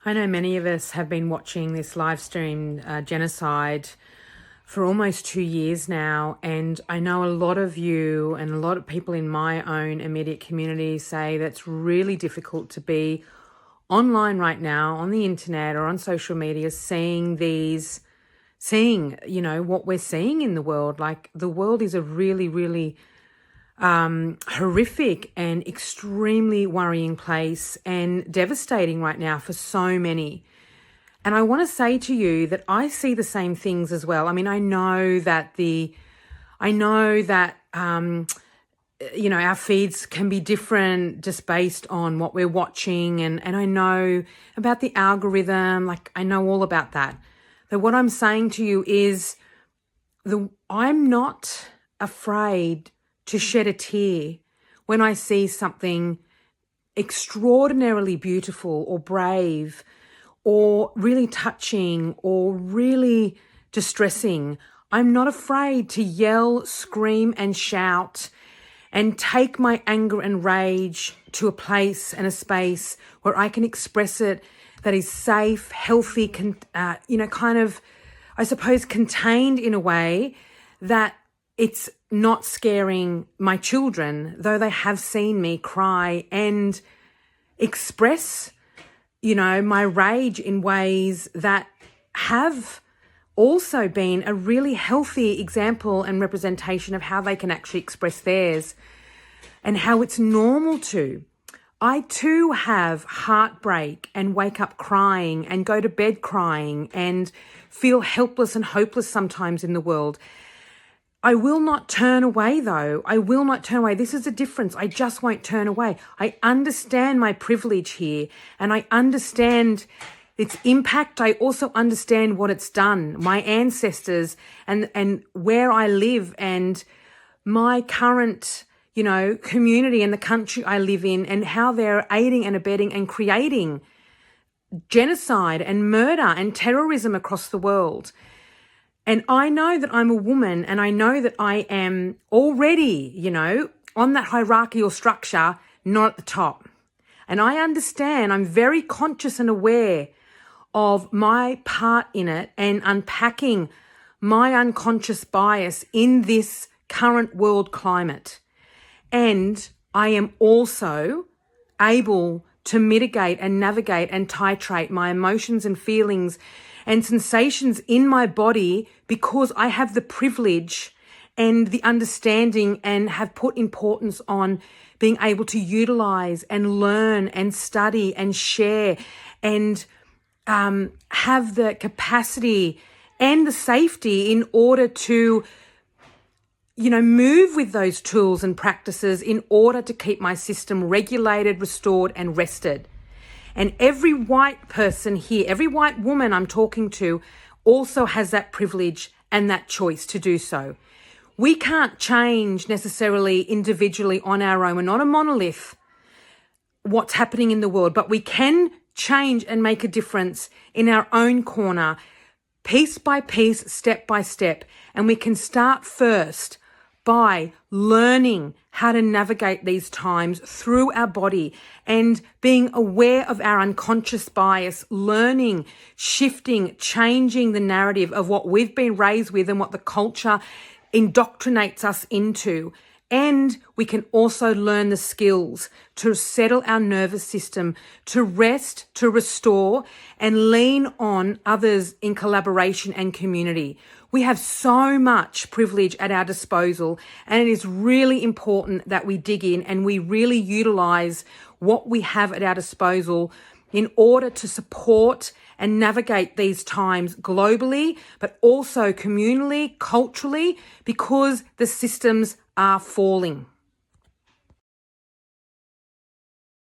I know many of us have been watching this live stream genocide for almost 2 years now, and I know a lot of you and a lot of people in my own immediate community say that's really difficult to be online right now on the internet or on social media seeing what we're seeing in the world. Like, the world is a really horrific and extremely worrying place and devastating right now for so many. And I want to say to you that I see the same things as well. I mean, I know that our feeds can be different just based on what we're watching, and I know about the algorithm. Like, I know all about that. But what I'm saying to you is I'm not afraid to shed a tear when I see something extraordinarily beautiful or brave or really touching or really distressing. I'm not afraid to yell, scream, and shout and take my anger and rage to a place and a space where I can express it that is safe, healthy, I suppose contained in a way that it's not scaring my children, though they have seen me cry and express, my rage in ways that have also been a really healthy example and representation of how they can actually express theirs and how it's normal to. I too have heartbreak and wake up crying and go to bed crying and feel helpless and hopeless sometimes in the world. I will not turn away, though. I will not turn away. This is the difference. I just won't turn away. I understand my privilege here, and I understand its impact. I also understand what it's done, my ancestors and where I live and my current, community and the country I live in, and how they're aiding and abetting and creating genocide and murder and terrorism across the world. And I know that I'm a woman, and I know that I am already, on that hierarchical structure, not at the top. And I understand, I'm very conscious and aware of my part in it and unpacking my unconscious bias in this current world climate. And I am also able to mitigate and navigate and titrate my emotions and feelings and sensations in my body because I have the privilege and the understanding and have put importance on being able to utilize and learn and study and share and have the capacity and the safety in order to, move with those tools and practices in order to keep my system regulated, restored, and rested. And every white person here, every white woman I'm talking to also has that privilege and that choice to do so. We can't change necessarily individually on our own. We're not a monolith, what's happening in the world, but we can change and make a difference in our own corner, piece by piece, step by step. And we can start first by learning how to navigate these times through our body and being aware of our unconscious bias, learning, shifting, changing the narrative of what we've been raised with and what the culture indoctrinates us into. And we can also learn the skills to settle our nervous system, to rest, to restore, and lean on others in collaboration and community. We have so much privilege at our disposal, and it is really important that we dig in and we really utilize what we have at our disposal in order to support and navigate these times globally, but also communally, culturally, because the systems are falling.